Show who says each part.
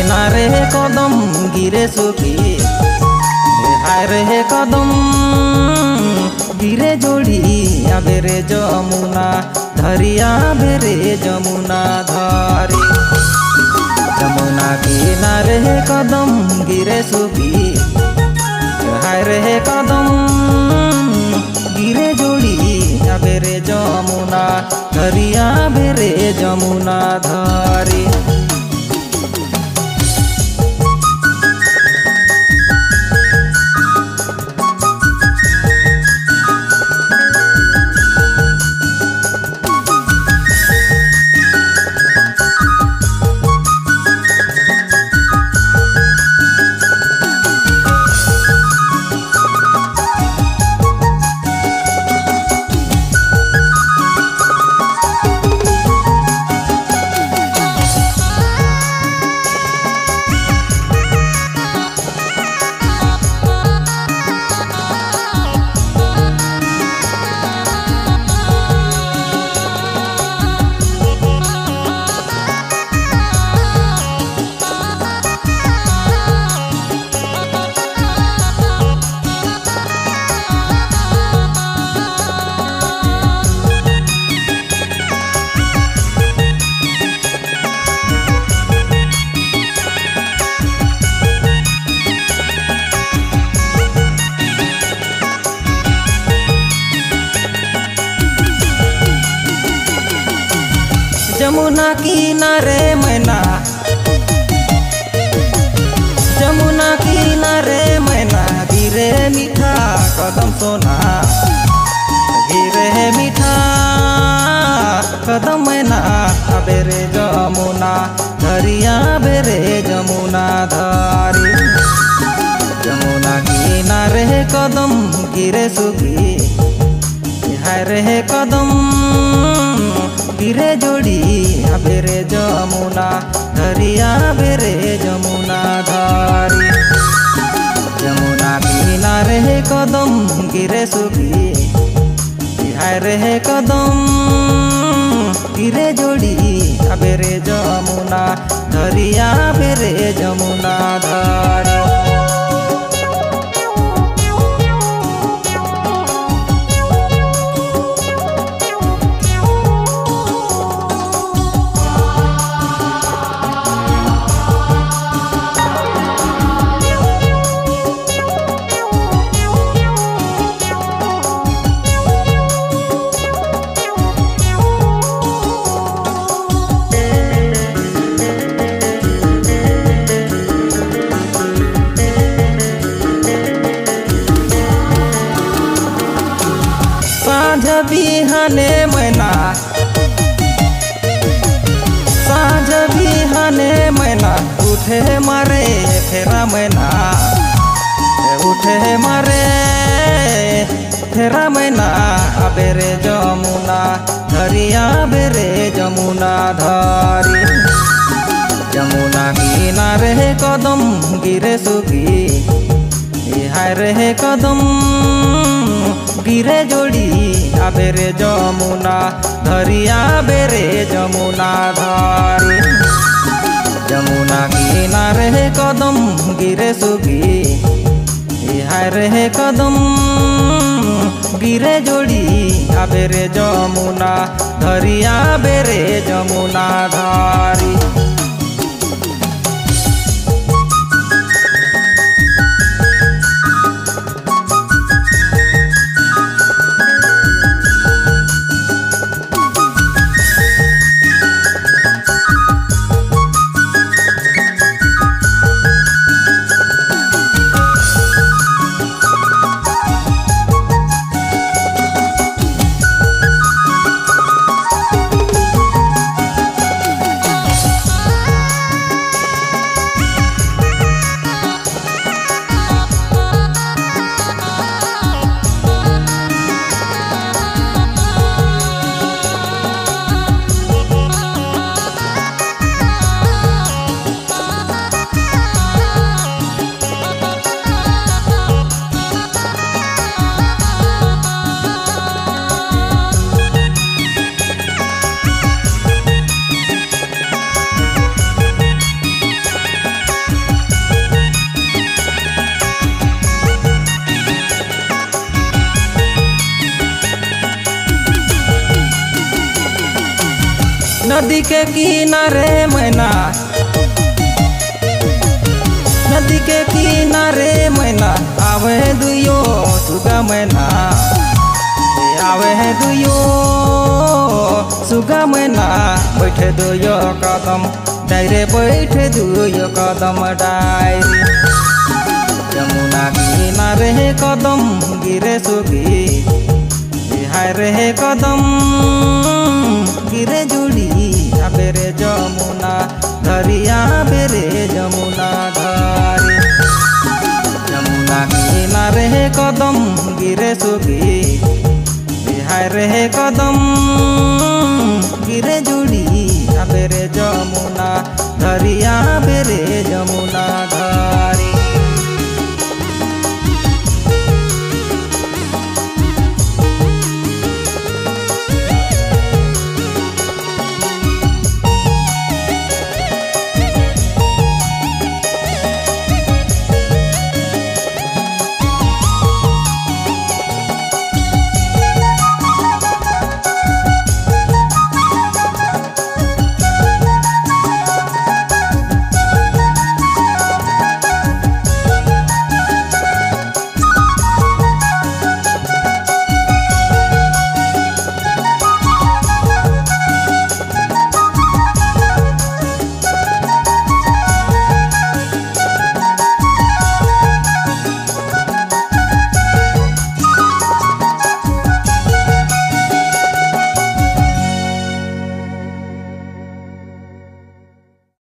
Speaker 1: किनारे कदम गिरे सुखी हाय रे कदम गिरे जोड़ी आबेरे जमुना धरिया बेरे जमुना धारी जमुना किनारे कदम गिरे सुखी हाय रे कदम गिरे जोड़ी आबेरे जमुना धरिया बेरे जमुना धारी जमुना किनारे मैना जमुना किनारे मैना गिरे मीठा कदम सोना गिरे मीठा कदम मैना बेरे जमुना धरिया बेरे जमुना धारी जमुना किनारे कदम गिरे सुखी हाय रे कदम गिरे जोड़ी आबेरे जमुना धरिया बेरे जमुना धारी जमुना किनारे कदम गिरे सुखी हाय रे कदम गिरे जोड़ी आबेरे जमुना धरिया बेरे जमुना धारी साँझ बिहाने मैना साँझ बिहाने मैना उठे मारे फेरा मैना उठे मारे फेरा मैना आबेरे जमुना धरिया बेरे जमुना धारी जमुना किनारे कदम गिरे सुखी हाय रे कदम गिरे जोड़ी आबेरे जमुना धरिया बेरे जमुना धारी जमुना किनारे कदम गिरे सुखी हाय रे कदम गिरे जोड़ी आबेरे जमुना धरिया बेरे जमुना धारी नदी के किनारे मैना, नदी के किनारे मैना आवे दुयो सुगा मैना, आवे दुयो सुगा मैना बैठे दुयो कदम डायरे बैठे दुयो कदम डायरी। यमुना किनारे कदम गिरे सुगी, हाय रे कदम गिरे जुड़ी आबे रे जमुना धरी, आबे रे जमुना धरी। यमुना किनारे कदम गिरे सुगी, हाय रे कदम